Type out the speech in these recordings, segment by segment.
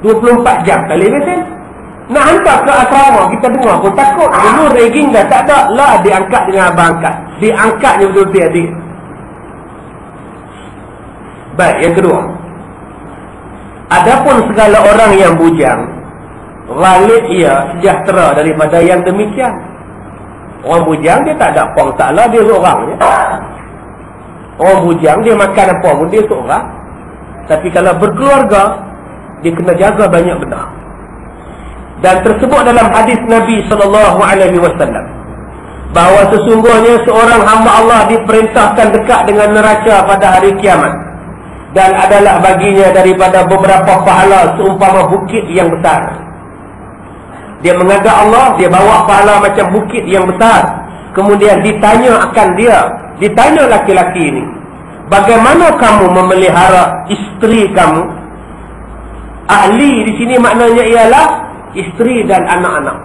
24 jam telemedicine. Nak hantar ke asrama, kita dengar pun takut. Dulu ragging dah tak ada. Lah diangkat dengan abang angkat. Diangkatnya betul-betul adik. Baik, yang kedua. Adapun segala orang yang bujang, ghalib ia sejahtera daripada yang demikian. Orang bujang dia tak ada apa taklah, dia seorang je. Orang bujang dia makan apa pun dia seorang. Tapi kalau berkeluarga, dia kena jaga banyak benda. Dan tersebut dalam hadis Nabi SAW bahawa sesungguhnya seorang hamba Allah diperintahkan dekat dengan neraca pada hari kiamat, dan adalah baginya daripada beberapa pahala seumpama bukit yang besar. Dia mengagak Allah, dia bawa pahala macam bukit yang besar. Kemudian ditanya akan dia, ditanya laki-laki ini, bagaimana kamu memelihara isteri kamu? Ahli di sini maknanya ialah isteri dan anak-anak.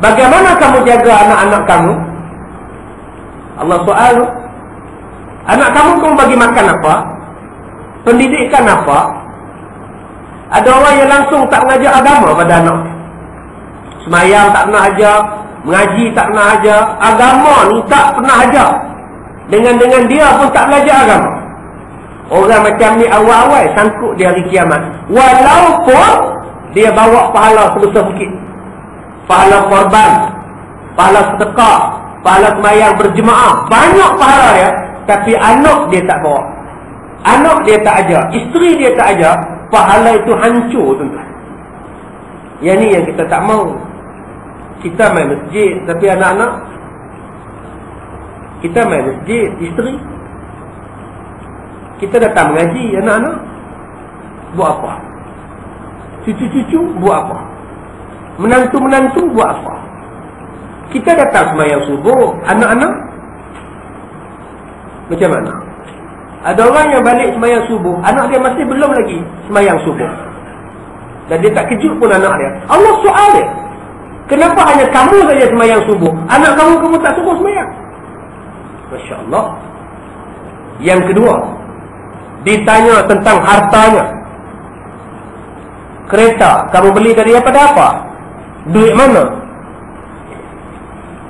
Bagaimana kamu jaga anak-anak kamu? Allah soal, anak kamu bagi makan apa? Pendidikan apa? Ada orang yang langsung tak mengajar agama pada anak. Semayang tak pernah ajar, mengaji tak pernah ajar, agama ni tak pernah ajar. Dengan dia pun tak belajar agama. Orang macam ni awal-awal sangkut di hari kiamat. Walaupun dia bawa pahala sebesar bukit. Pahala korban, pahala sedekah, pahala semayang berjemaah, banyak pahala dia. Tapi anak dia tak bawa. Anak dia tak ajar, isteri dia tak ajar. Pahala itu hancur, tuan-tuan. Yang ni yang kita tak mau. Kita main masjid, tapi anak-anak, kita main masjid, isteri. Kita datang mengaji, anak-anak buat apa? Cucu-cucu buat apa? Menantu-menantu buat apa? Kita datang semayang subuh, anak-anak macam mana? Ada orang yang balik semayang subuh, anak dia masih belum lagi semayang subuh, dan dia tak kejut pun anak dia. Allah soal dia, kenapa hanya kamu saja semayang subuh, anak kamu tak subuh semayang? Masya Allah. Yang kedua, ditanya tentang hartanya. Kereta kamu beli daripada apa? Duit mana?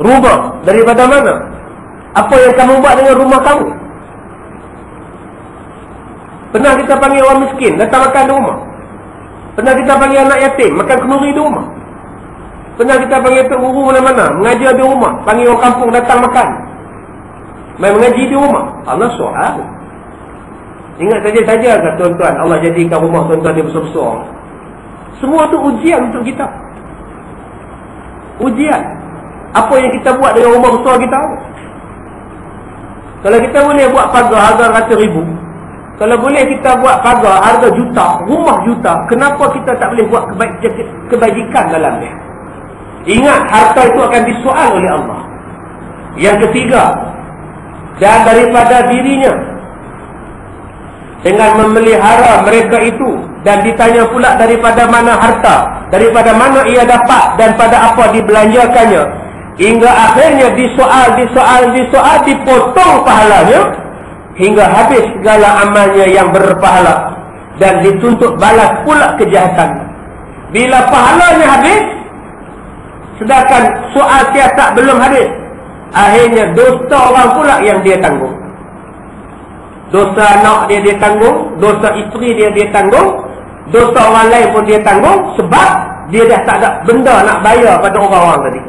Rumah daripada mana? Apa yang kamu buat dengan rumah kamu? Pernah kita panggil orang miskin datang makan di rumah. Pernah kita panggil anak yatim makan kenduri di rumah. Pernah kita panggil tok guru mana-mana mengajar di rumah, panggil orang kampung datang makan, main mengaji di rumah. Allah soal. Ingat saja kata tuan-tuan, Allah jadikan rumah tuan-tuan dia besar-besar. Semua tu ujian untuk kita. Ujian. Apa yang kita buat dengan rumah besar kita? Kalau kita boleh buat pagar harga ratus ribu, kalau boleh kita buat pagar harga juta, rumah juta, kenapa kita tak boleh buat kebajikan dalam dia? Ingat, harta itu akan disoal oleh Allah. Yang ketiga, dan daripada dirinya dengan memelihara mereka itu, dan ditanya pula daripada mana harta, daripada mana ia dapat, dan pada apa dibelanjakannya, hingga akhirnya disoal, dipotong pahalanya hingga habis segala amalnya yang berpahala, dan dituntut balas pula kejahatan. Bila pahalanya habis, sedangkan soal siasat belum habis, akhirnya dosa orang pula yang dia tanggung. Dosa anak dia tanggung, dosa isteri dia tanggung, dosa orang lain pun dia tanggung, sebab dia dah tak ada benda nak bayar pada orang-orang tadi,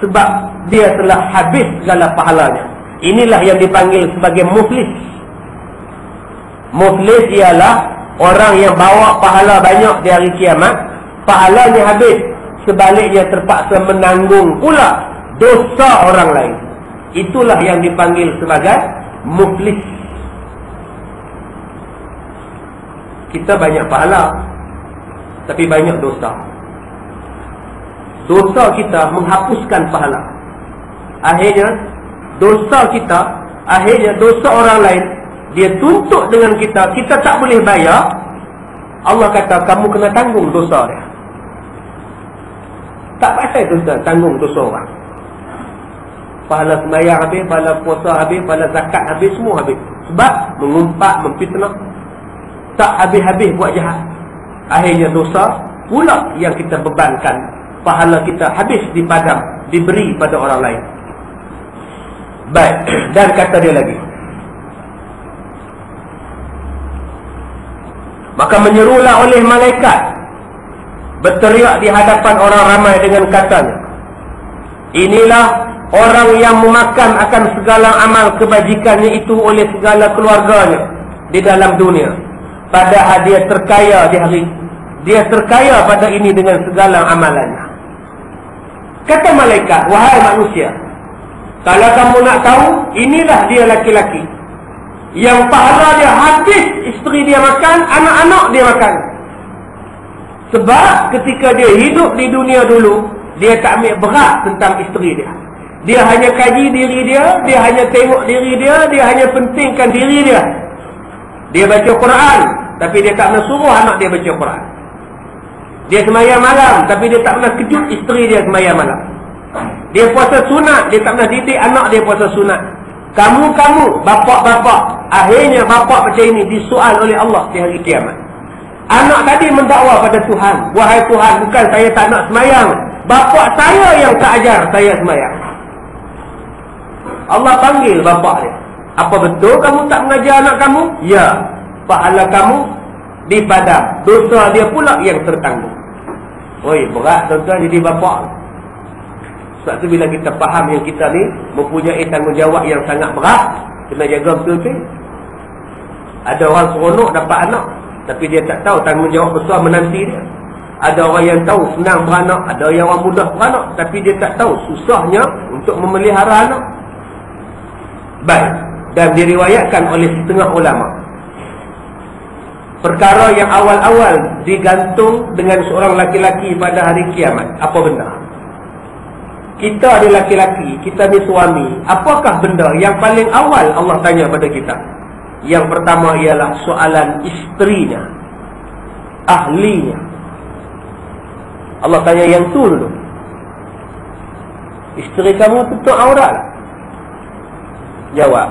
sebab dia telah habis segala pahalanya. Inilah yang dipanggil sebagai muflis. Muflis ialah orang yang bawa pahala banyak di hari kiamat, pahalanya habis, sebaliknya terpaksa menanggung pula dosa orang lain. Itulah yang dipanggil sebagai muflis. Kita banyak pahala, tapi banyak dosa. Dosa kita menghapuskan pahala. Akhirnya dosa kita, akhirnya dosa orang lain, dia tuntut dengan kita, kita tak boleh bayar. Allah kata kamu kena tanggung dosa dia. Tak pasal dosa, tanggung dosa orang. Pahala sembahyang habis, pahala puasa habis, pahala zakat habis, semua habis. Sebab mengumpat, memfitnah, tak habis-habis buat jahat. akhirnya dosa pula yang kita bebankan. Pahala kita habis dipadam, diberi pada orang lain. Baik, dan kata dia lagi, maka menyerulah oleh malaikat, berteriak di hadapan orang ramai dengan katanya, inilah orang yang memakan akan segala amal kebajikannya itu oleh segala keluarganya di dalam dunia, padahal dia terkaya pada ini dengan segala amalannya. Kata malaikat, wahai manusia, kalau kamu nak tahu, inilah dia laki-laki yang pahala dia habis, isteri dia makan, anak-anak dia makan. Sebab ketika dia hidup di dunia dulu, dia tak ambil berat tentang isteri dia. Dia hanya kaji diri dia, dia hanya tengok diri dia, dia hanya pentingkan diri dia. Dia baca Quran, tapi dia tak pernah suruh anak dia baca Quran. Dia sembahyang malam, tapi dia tak pernah kejut isteri dia sembahyang malam. Dia puasa sunat, dia tak pernah didik anak dia puasa sunat. Kamu, bapak-bapak, akhirnya bapak macam ini disoal oleh Allah di hari kiamat. Anak tadi mendakwa pada Tuhan, wahai Tuhan, bukan saya tak nak sembahyang, bapak saya yang tak ajar saya sembahyang. Allah panggil bapak dia, apa betul kamu tak mengajar anak kamu? Ya, pahala kamu dipadam, dosa dia pula yang tertanggung. Oi, berat tuan-tuan jadi bapak. Sebab tu bila kita faham yang kita ni mempunyai tanggungjawab yang sangat berat, kena jaga betul-betul. Ada orang seronok dapat anak, tapi dia tak tahu tanggungjawab besar menanti dia. Ada orang yang tahu senang beranak, ada yang orang mudah beranak, tapi dia tak tahu susahnya untuk memelihara anak. Baik, dan diriwayatkan oleh setengah ulama, perkara yang awal-awal digantung dengan seorang laki-laki pada hari kiamat, apa benda? Kita ada laki-laki, kita ni suami, apakah benda yang paling awal Allah tanya pada kita? Yang pertama ialah soalan isterinya, ahlinya. Allah tanya yang tu dulu. Isteri kamu tutup aurat tak? Jawab.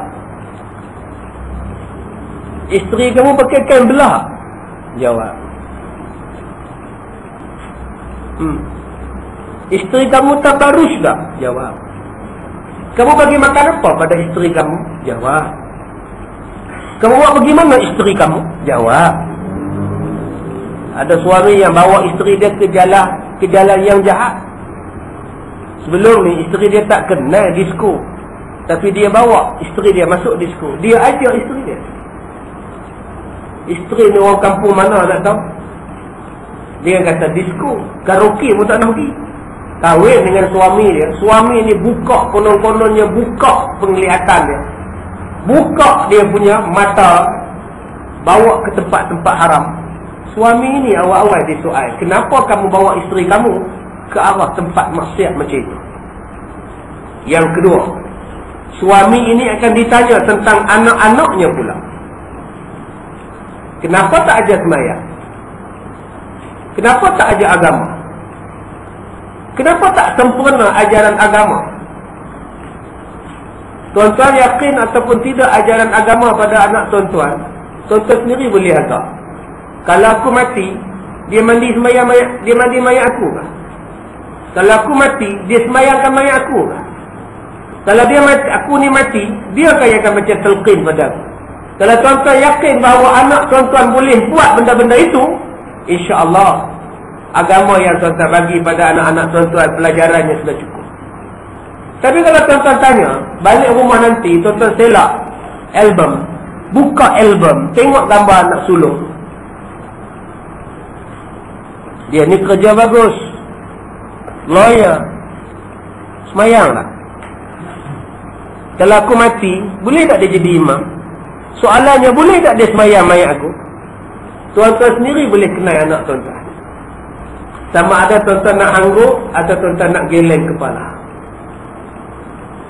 Isteri kamu pakai kain belah? Jawab. Isteri kamu tabarruj tak? Jawab. Kamu bagi makan apa pada isteri kamu? Jawab. Kamu buat bagaimana isteri kamu? Jawab. Ada suami yang bawa isteri dia ke jalan yang jahat. Sebelum ni isteri dia tak kenal disko, tapi dia bawa isteri dia masuk disko. Dia ajak isteri dia. Isteri ni orang kampung mana nak tahu? Dia kata disko, karaoke pun tak nak pergi. Kahwin dengan suami dia. Suami ni buka, konon-kononnya buka penglihatan dia, buka dia punya mata, bawa ke tempat-tempat haram. Suami ini awal-awal disoal, kenapa kamu bawa isteri kamu ke arah tempat maksiat macam itu? Yang kedua, suami ini akan ditanya tentang anak-anaknya pula. Kenapa tak ajar sembahyang? Kenapa tak ajar agama? Kenapa tak sempurna ajaran agama? Tuan-tuan yakin ataupun tidak ajaran agama pada anak tuan-tuan, tuan-tuan sendiri boleh agak. Kalau aku mati, dia mandi sembahyang mayat, dia mandi mayat aku kah? Kalau aku mati, dia sembahyangkan mayat aku kah? Kalau dia mati, aku ni mati, dia yang akan baca talqin pada aku. Kalau tuan-tuan yakin bahawa anak tuan-tuan boleh buat benda-benda itu, insya-Allah agama yang tuan-tuan bagi pada anak-anak tuan-tuan, pelajarannya sudah cukup. Tapi kalau tuan-tuan tanya, balik rumah nanti, tuan-tuan selak album, buka album, tengok gambar anak sulung. Dia ni kerja bagus, lawyer, semayang tak? Kalau aku mati, boleh tak dia jadi imam? Soalannya, boleh tak dia semayang mayat aku? Tuan-tuan sendiri boleh kenal anak tuan-tuan. Sama ada tuan-tuan nak hangguk atau tuan-tuan nak geleng kepala.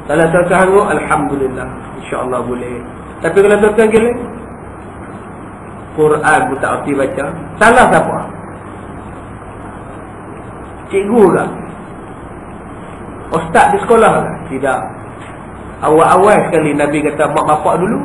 Kalau tuan-tuan hangguk, alhamdulillah, insya-Allah boleh. Tapi kalau tuan-tuan geleng, Quran pun tak erti baca. Salah siapa? Cikgu ke? Ustaz di sekolah ke? Tidak. Awal-awal sekali Nabi kata mak bapak dulu.